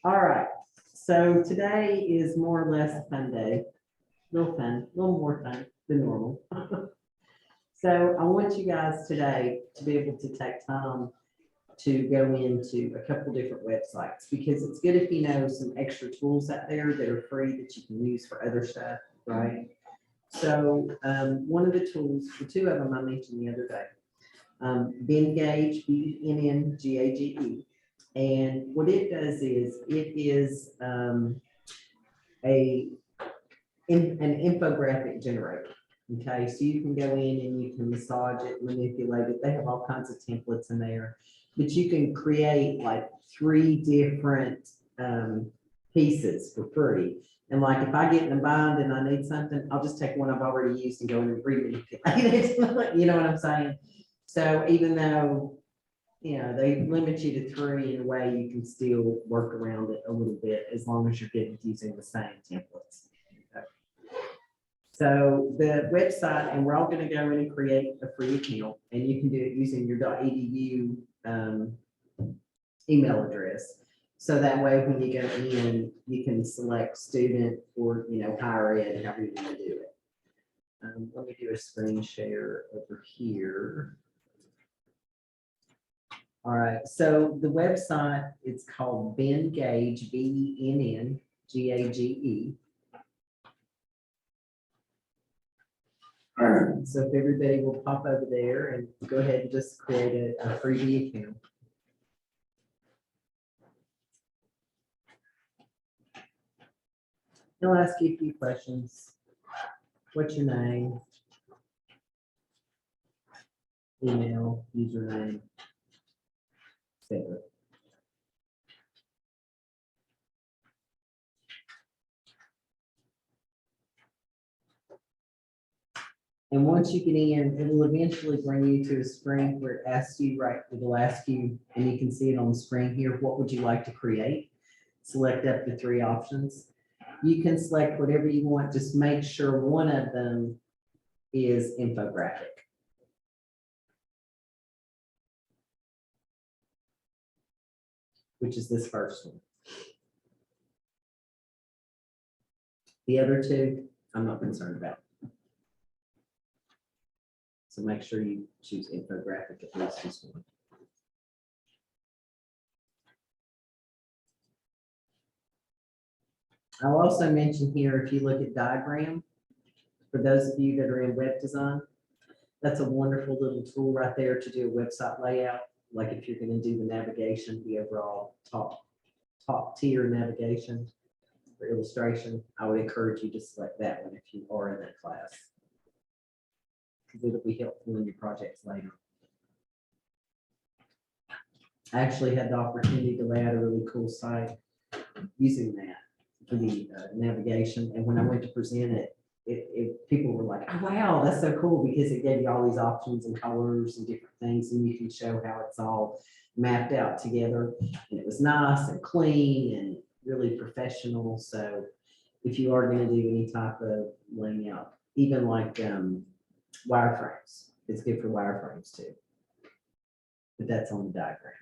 All right, so today is more or less a fun day. A little fun, a little more fun than normal. So I want you guys today to be able to take time to go into a couple different websites, because it's good if you know some extra tools out there that are free that you can use for other stuff, right? So one of the tools, the two of them I mentioned the other day, Bengage, Bengage. And what it does is it is an infographic generator. Okay, so you can go in and you can massage it, manipulate it. They have all kinds of templates in there, but you can create like 3 different pieces for free. And like if I get in a bind and I need something, I'll just take one I've already used and go in and remanipulate it. You know what I'm saying? So even though, you know, they limit you to 3, in a way you can still work around it a little bit as long as you're getting using the same templates. Okay. So the website, and we're all going to go in and create a free account, and you can do it using your .edu email address. So that way, when you go in, you can select student or, you know, higher ed, however you want to do it. Let me do a screen share over here. All right, so the website, it's called Bengage, Bennngage. So if everybody will pop over there and go ahead and just create a freebie account. He'll ask you a few questions. What's your name? Email, username, etc. And once you get in, it will eventually bring you to a screen where it asks you, right, it will ask you, and you can see it on the screen here, what would you like to create? Select up to 3 options. You can select whatever you want, just make sure one of them is infographic. Which is this first one. The other 2, I'm not concerned about. So make sure you choose infographic at least this one. I'll also mention here, if you look at diagram, for those of you that are in web design, that's a wonderful little tool right there to do a website layout. Like if you're going to do the navigation, the overall top tier navigation for illustration, I would encourage you to select that one if you are in that class, because it'll be helpful in your projects later. I actually had the opportunity to lay out a really cool site using that for the navigation, and when I went to present it, people were like, oh, wow, that's so cool, because it gave you all these options and colors and different things, and you can show how it's all mapped out together. And it was nice and clean and really professional. So if you are going to do any type of laying out, even like wireframes, it's good for wireframes too. But that's on the diagram.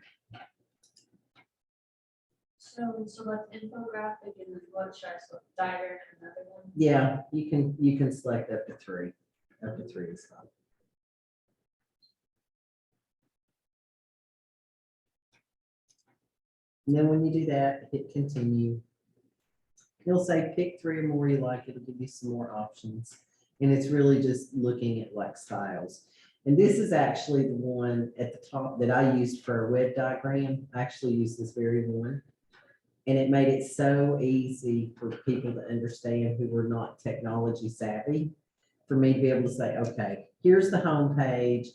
So select infographic and then what should I select? Diagram and another one? Yeah, you can select up to 3. Up to 3 is fine. And then when you do that, hit continue. It'll say pick 3 or more you like. It'll give you some more options. And it's really just looking at like styles. And this is actually the one at the top that I used for a web diagram. I actually used this very one. And it made it so easy for people to understand who were not technology savvy, for me to be able to say, okay, here's the home page.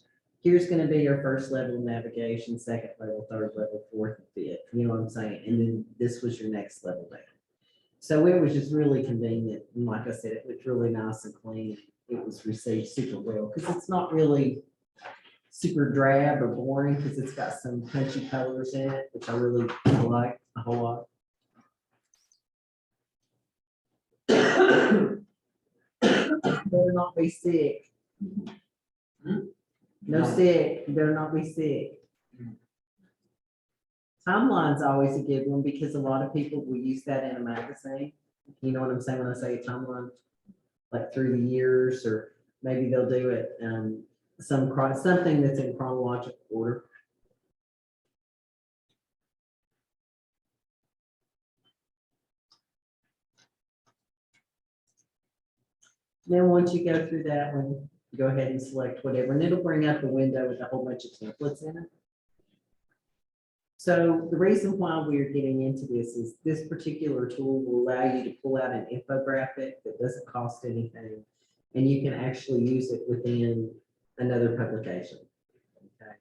Here's going to be your first level of navigation, second level, third level, fourth, and fifth. You know what I'm saying? And then this was your next level down. So it was just really convenient. And like I said, it looked really nice and clean. It was received super well, because it's not really super drab or boring, because it's got some punchy colors in it, which I really like a whole lot. Better not be sick. No sick. You better not be sick. Timeline's always a good one because a lot of people will use that in a magazine. You know what I'm saying when I say a timeline? Like through the years, or maybe they'll do it, something that's in chronological order. Then once you go through that one, go ahead and select whatever, and it'll bring up a window with a whole bunch of templates in it. So the reason why we're getting into this is this particular tool will allow you to pull out an infographic that doesn't cost anything, and you can actually use it within another publication. Okay.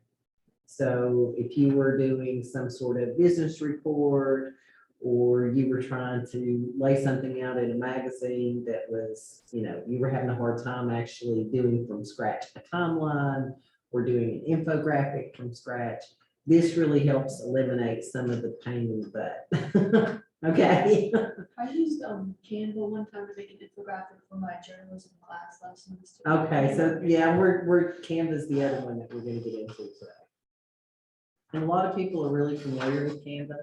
So if you were doing some sort of business report, or you were trying to lay something out in a magazine that was, you were having a hard time actually doing from scratch a timeline or doing an infographic from scratch, this really helps eliminate some of the pain in the butt. Okay. I used Canva one time to make an infographic for my journalism class last semester. Okay, so yeah, we're Canva's the other one that we're gonna get into today. And a lot of people are really familiar with Canva.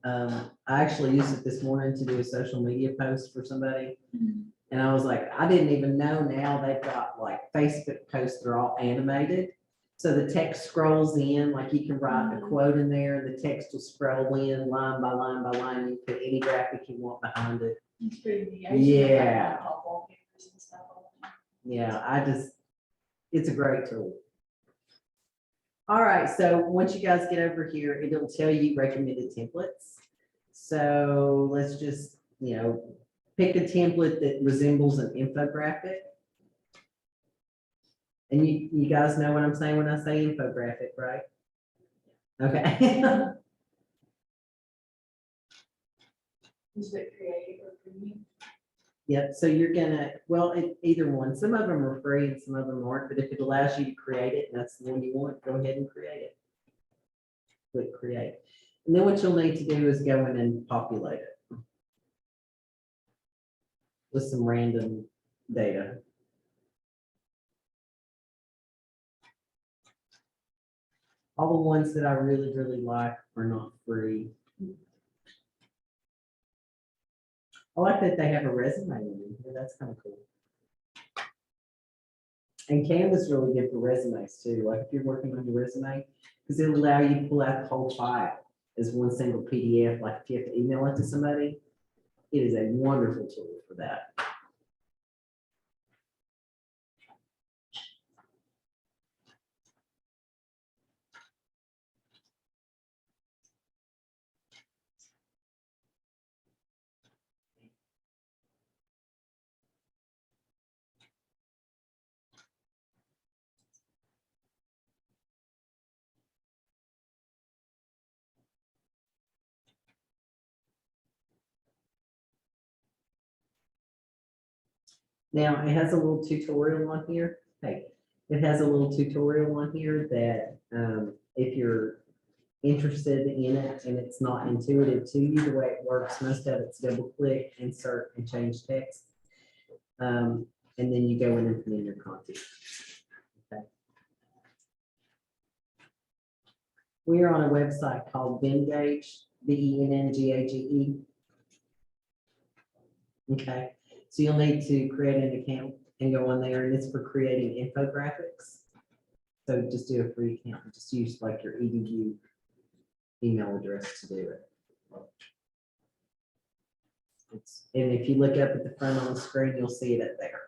I actually used it this morning to do a social media post for somebody. And I was like, I didn't even know now they've got like Facebook posts that are all animated. So the text scrolls in, like you can write a quote in there, and the text will scroll in line by line by line. You put any graphic you want behind it. It's pretty neat. I usually make, like, Yeah. laptop wallpapers and stuff all the time. Yeah, it's a great tool. All right, so once you guys get over here, it'll tell you recommended templates. So let's just, pick a template that resembles an infographic. And you guys know what I'm saying when I say infographic, right? Okay. Is it creative or premium? Yep, so you're gonna, well, either one. Some of them are free and some of them aren't, but if it allows you to create it and that's the one you want, go ahead and create it. Click create. And then what you'll need to do is go in and populate it with some random data. All the ones that I really, really like are not free. I like that they have a resume in here. That's kind of cool. And Canva's really good for resumes too. Like if you're working on your resume, because it'll allow you to pull out the whole file as one single PDF. Like if you have to email it to somebody, it is a wonderful tool for that. Now, it has a little tutorial on here. Hey, it has a little tutorial on here that if you're interested in it and it's not intuitive to you, the way it works, most of it's double click, insert, and change text. And then you go in and put in your content. Okay. We are on a website called Vengage, VENNGAGE. Okay. So you'll need to create an account and go on there, and it's for creating infographics. So just do a free account, and just use like your EDU email address to do it. And if you look up at the front on the screen, you'll see it up there.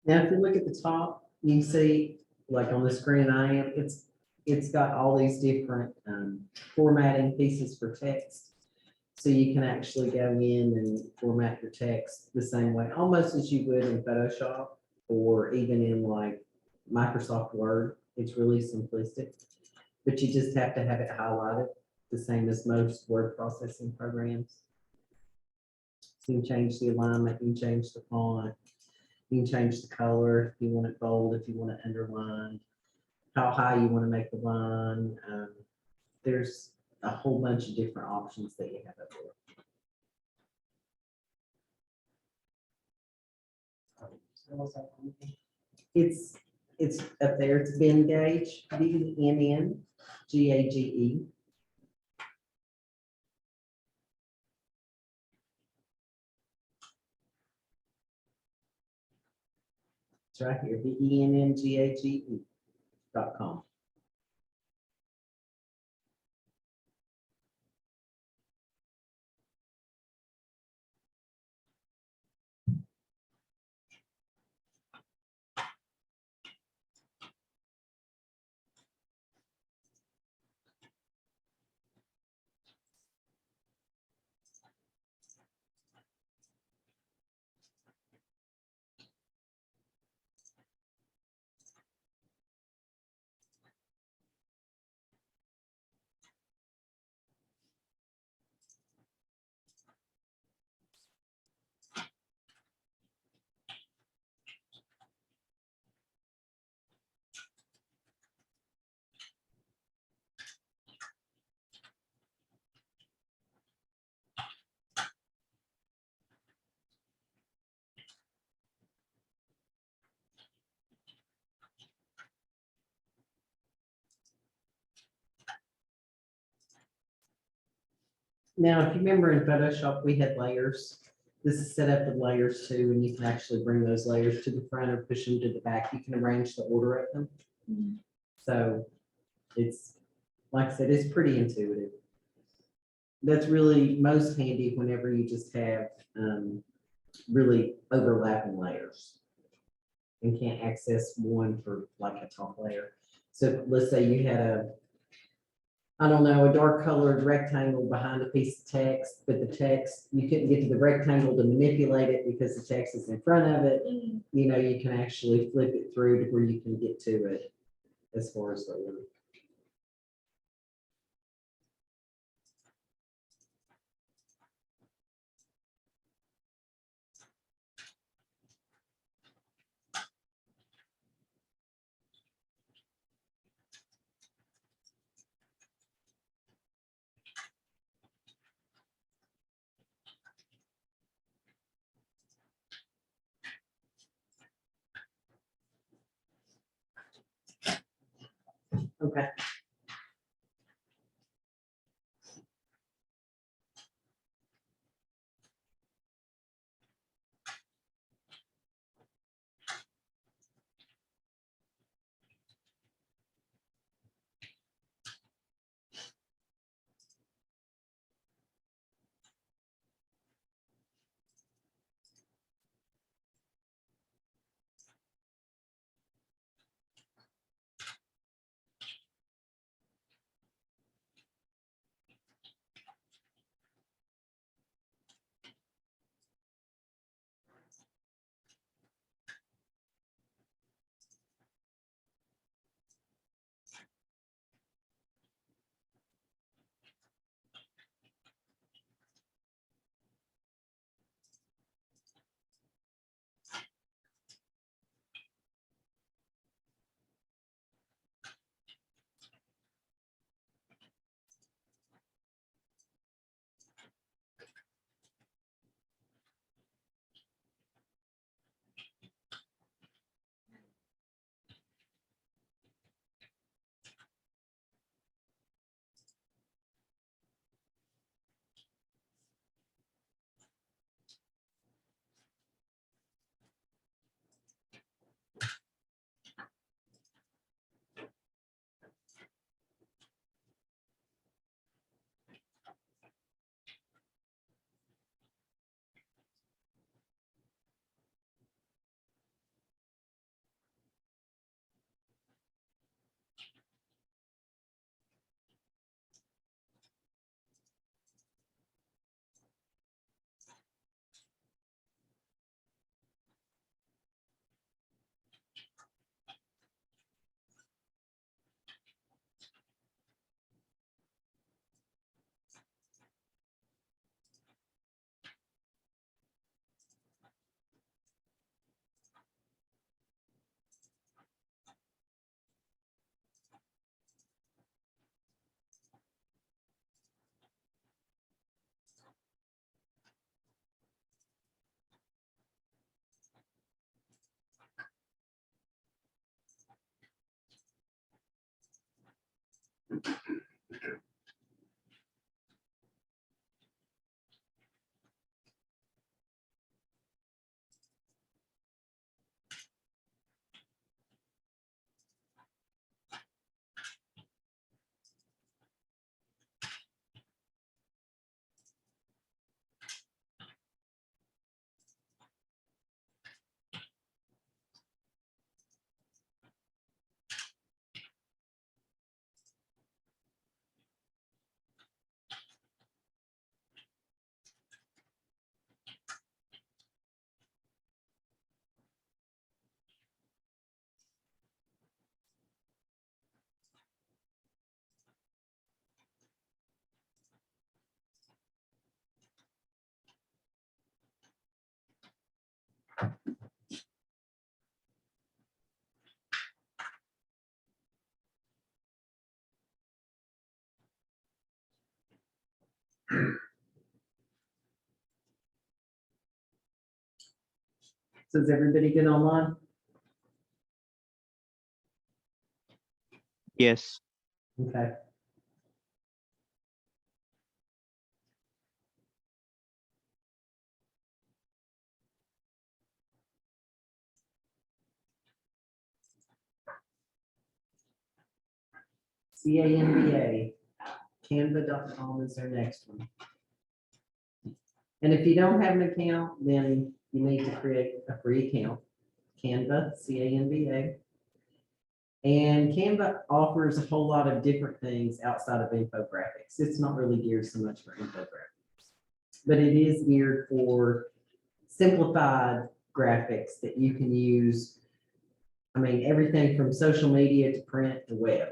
Now, if you look at the top, you can see, like on the screen I am, it's got all these different formatting pieces for text. So you can actually go in and format your text the same way, almost as you would in Photoshop or even in like Microsoft Word. It's really simplistic, but you just have to have it highlighted, the same as most word processing programs. So you can change the alignment, you can change the font, you can change the color, if you want it bold, if you want it underlined, how high you want to make the line. There's a whole bunch of different options that you have up there. It's up there, it's Ben Gage, BENNGAGE. It's right here, BENNGAGE.com. Now, if you remember in Photoshop, we had layers. This is set up with layers too, and you can actually bring those layers to the front or push them to the back. You can arrange the order of them. Mhm. So it's, like I said, it's pretty intuitive. That's really most handy whenever you just have really overlapping layers and can't access one for like a top layer. So let's say you had I don't know, a dark colored rectangle behind a piece of text, but the text, you couldn't get to the rectangle to manipulate it because the text is in front of it. Mhm. You know, you can actually flip it through to where you can get to it as far as the order. Okay. So is everybody good online? Yes. Okay. CANVA, canva.com is their next one. And if you don't have an account, then you need to create a free account, Canva, CANVA. And Canva offers a whole lot of different things outside of infographics. It's not really geared so much for infographics, but it is geared for simplified graphics that you can use. I mean, everything from social media to print to web.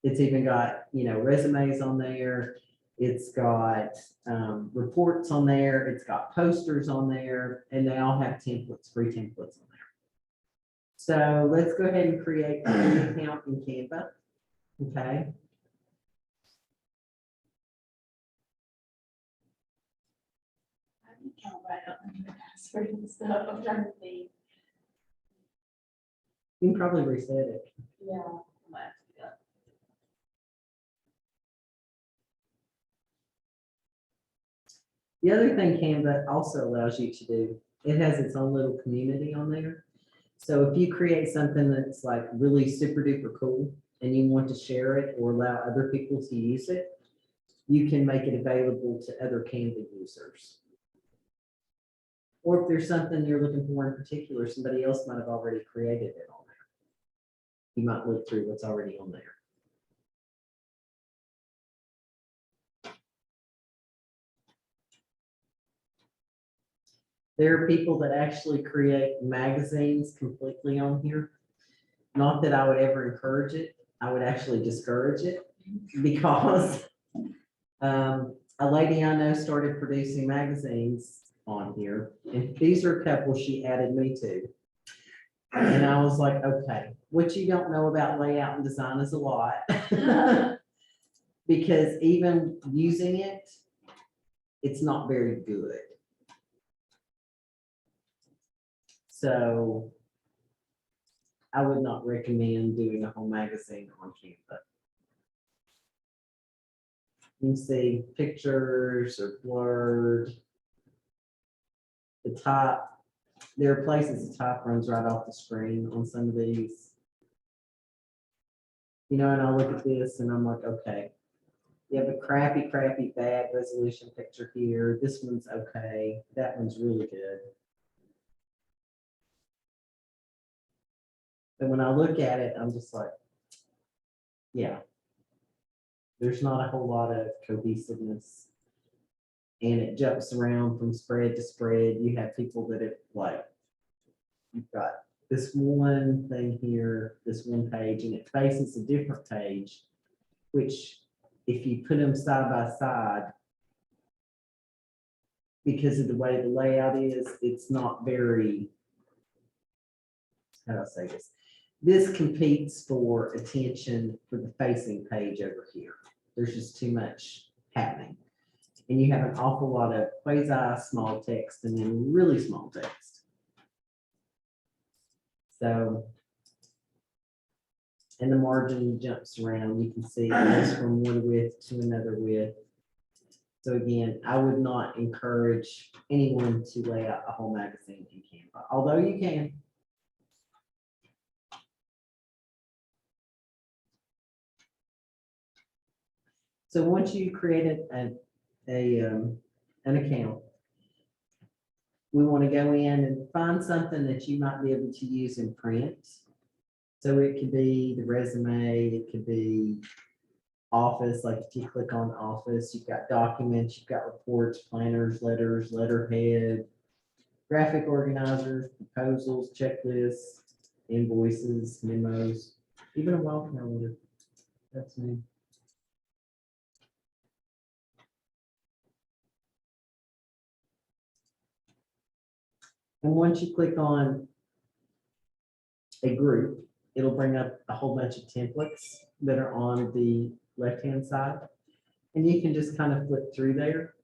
It's even got, resumes on there. It's got reports on there. It's got posters on there, and they all have templates, free templates on there. So let's go ahead and create an account in Canva. Okay. I can't write up my password and stuff. I'm trying to think. You can probably reset it. Yeah. I might have to do that. The other thing Canva also allows you to do, it has its own little community on there. So if you create something that's like really super duper cool and you want to share it or allow other people to use it, you can make it available to other Canva users. Or if there's something you're looking for in particular, somebody else might have already created it on there. You might look through what's already on there. There are people that actually create magazines completely on here. Not that I would ever encourage it. I would actually discourage it because a lady I know started producing magazines on here. And these are a couple she added me to. And I was like, okay, what you don't know about layout and design is a lot. Because even using it, it's not very good. So I would not recommend doing a whole magazine on Canva. You can see pictures are blurred. The top, there are places the top runs right off the screen on some of these. And I look at this and I'm like, okay, you have a crappy, bad resolution picture here. This one's okay. That one's really good. But when I look at it, I'm just like, yeah, there's not a whole lot of cohesiveness. And it jumps around from spread to spread. You have people that have you've got this one thing here, this one page, and it faces a different page, which if you put them side by side, because of the way the layout is, it's not very, how do I say this? This competes for attention for the facing page over here. There's just too much happening. And you have an awful lot of quasi small text and then really small text. So, And the margin jumps around. You can see it goes from one width to another width. So again, I would not encourage anyone to lay out a whole magazine in Canva, although you can. So once you created an account, we want to go in and find something that you might be able to use in print. So it could be the resume, it could be Office, like if you click on Office, you've got documents, you've got reports, planners, letters, letterhead, graphic organizers, proposals, checklists, invoices, memos, even a wall calendar. That's me. And once you click on a group, it'll bring up a whole bunch of templates that are on the left-hand side. And you can just kind of flip through there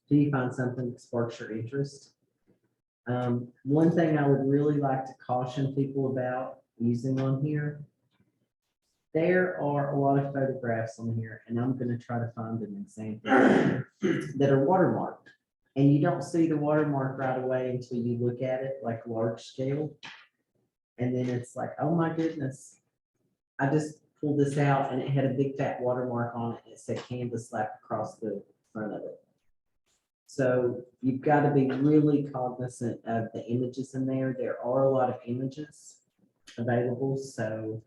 till you find something that sparks your interest. One thing I would really like to caution people about using on here, there are a lot of photographs on here, and I'm gonna try to find an example that are watermarked. And you don't see the watermark right away until you look at it like large scale. And then it's like, oh my goodness. I just pulled this out and it had a big fat watermark on it. It said Canvas slapped across the front of it. So you've got to be really cognizant of the images in there. There are a lot of images available. So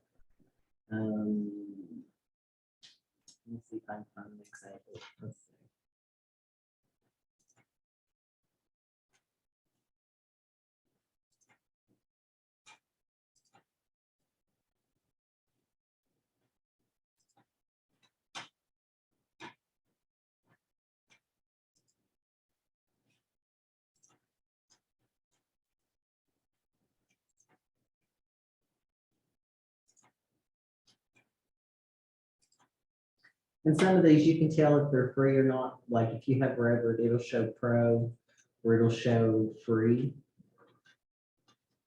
let me see if I can find an example. Let's see. And some of these you can tell if they're free or not. Like if you have Revit, it'll show pro or it'll show free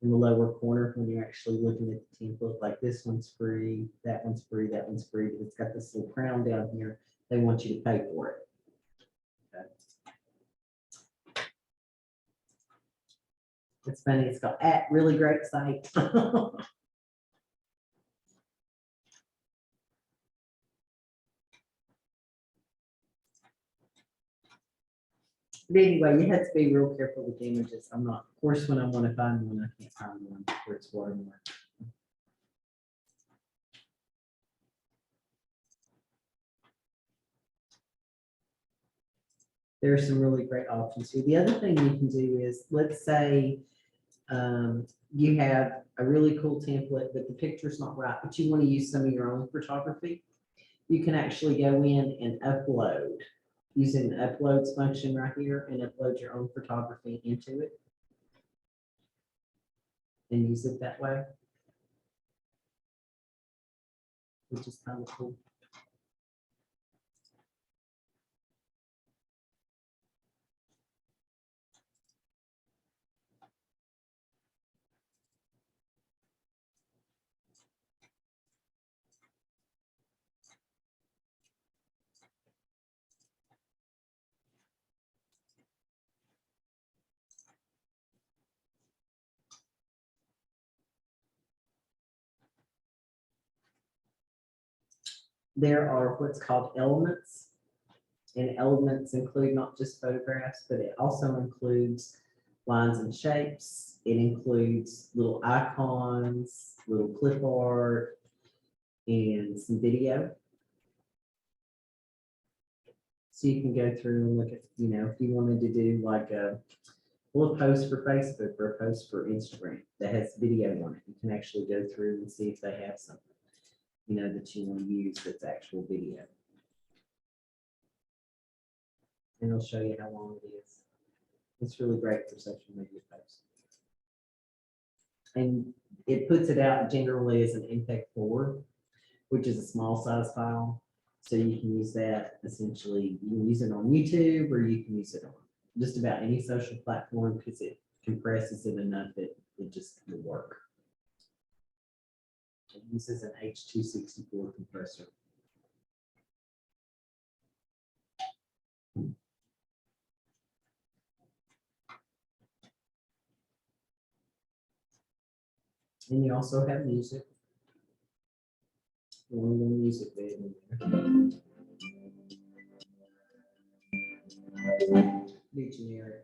in the lower corner when you're actually looking at the template. Like this one's free, that one's free, that one's free. But it's got this little crown down here. They want you to pay for it. Okay. It's funny. It's got at really great site. But anyway, you have to be real careful with the images. I'm not, of course, when I want to find one, I can't find one where it's watermarked. There are some really great options here. The other thing you can do is, let's say you have a really cool template, but the picture's not right, but you want to use some of your own photography. You can actually go in and upload using the uploads function right here and upload your own photography into it and use it that way, which is kind of cool. There are what's called elements, and elements include not just photographs, but it also includes lines and shapes. It includes little icons, little clip art, and some video. So you can go through and look at, you know, if you wanted to do like a post for Facebook or a post for Instagram that has video on it, you can actually go through and see if they have something, you know, that you want to use that's actual video. And it'll show you how long it is. It's really great for social media posts. And it puts it out generally as an MPEG-4, which is a small size file. So you can use that essentially, you can use it on YouTube or you can use it on just about any social platform because it compresses it enough that it just will work. It uses an H.264 compressor. And you also have music. One little music bed in there. Be generic.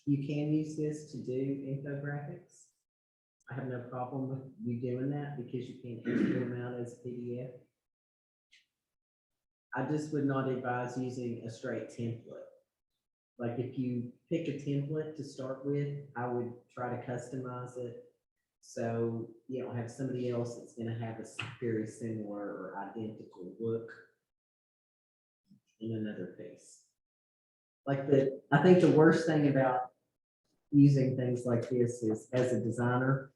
You can use this to do infographics. I have no problem with you doing that because you can export them out as a PDF. I just would not advise using a straight template. Like if you pick a template to start with, I would try to customize it. So you don't have somebody else that's gonna have a very similar or identical look in another piece. Like I think the worst thing about using things like this is, as a designer,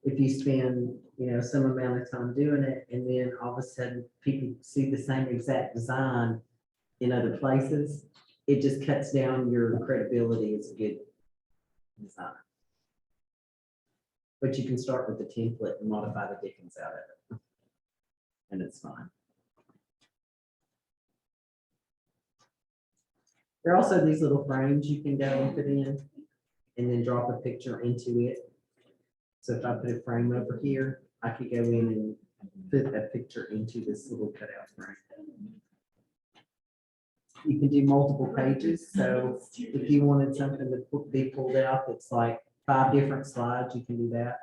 if you spend, some amount of time doing it, and then all of a sudden people see the same exact design in other places, it just cuts down your credibility as a good designer. But you can start with the template and modify the dickens out of it, and it's fine. There are also these little frames you can go and put in, and then drop a picture into it. So if I put a frame over here, I could go in and put a picture into this little cutout frame. You can do multiple pages. So if you wanted something to be pulled out that's like 5 different slides, you can do that.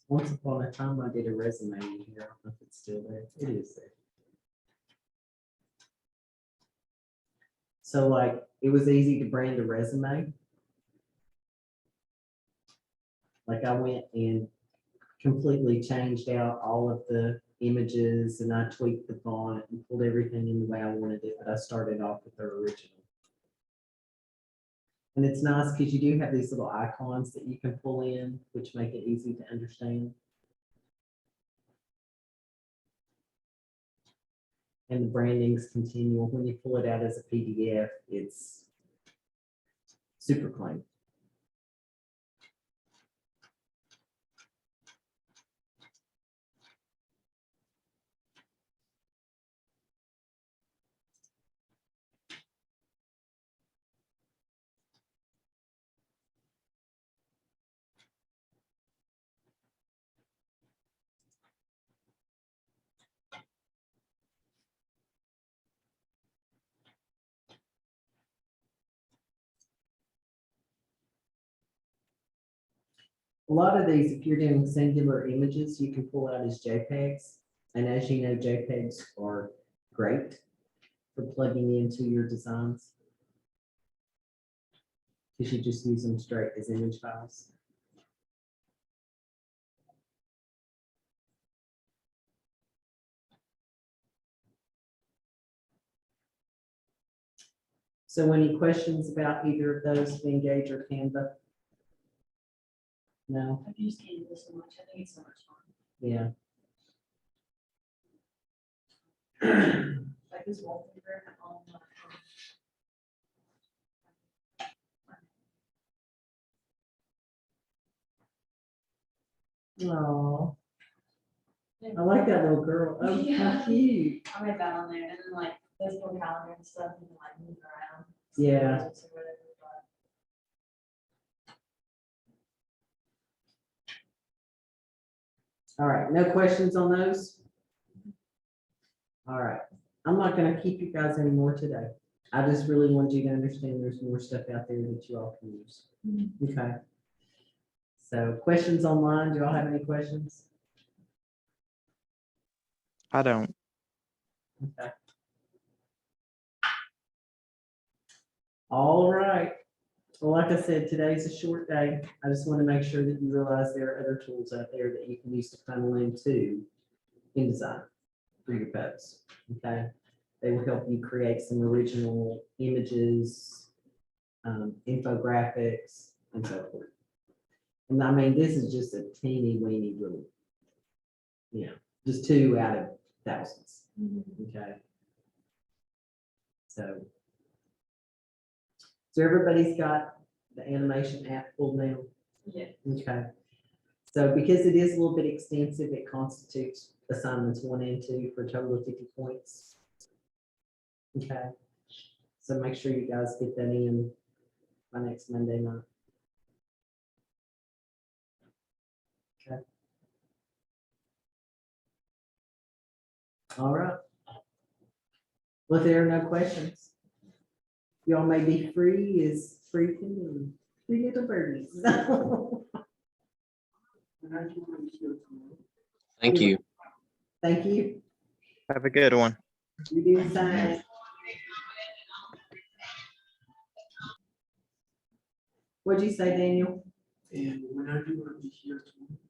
Once upon a time, I did a resume in here. I don't know if it's still there. It is there. So like, it was easy to brand a resume. Like I went and completely changed out all of the images, and I tweaked the font and pulled everything in the way I wanted it, but I started off with their original. And it's nice because you do have these little icons that you can pull in, which make it easy to understand. And the branding's continual. When you pull it out as a PDF, it's super clean. A lot of these, if you're doing singular images, you can pull out as JPEGs. And as you know, JPEGs are great for plugging into your designs, because you just use them straight as image files. So any questions about either of those, Engage or Canva? No? I've used Canva so much. I think it's so much fun. Yeah. Like this wallpaper on my Oh, I like that little girl. Oh, Yeah. how cute. I made that on there, and then like there's little calendar and stuff, you can like move around. Yeah. Or whatever, but All right, no questions on those? All right, I'm not gonna keep you guys anymore today. I just really want you to understand there's more stuff out there that you all can use. Okay. So questions online, do y'all have any questions? I don't. Okay. All right. Well, like I said, today's a short day. I just want to make sure that you realize there are other tools out there that you can use to funnel into InDesign for your posts. Okay. They will help you create some original images, infographics, and so forth. And I mean, this is just a teeny weeny little, just 2 out of thousands. Okay. So. So everybody's got the animation app pulled now? Yeah. Okay. So because it is a little bit extensive, it constitutes assignments 1 and 2 for a total of 50 points. Okay. So make sure you guys get that in by next Monday night. Okay. All right. Well, if there are no questions, y'all may be free as freaking and three little birdies. Thank you. Thank you. Have a good one. You do the same. What'd you say, Daniel? And when are you gonna be here tomorrow?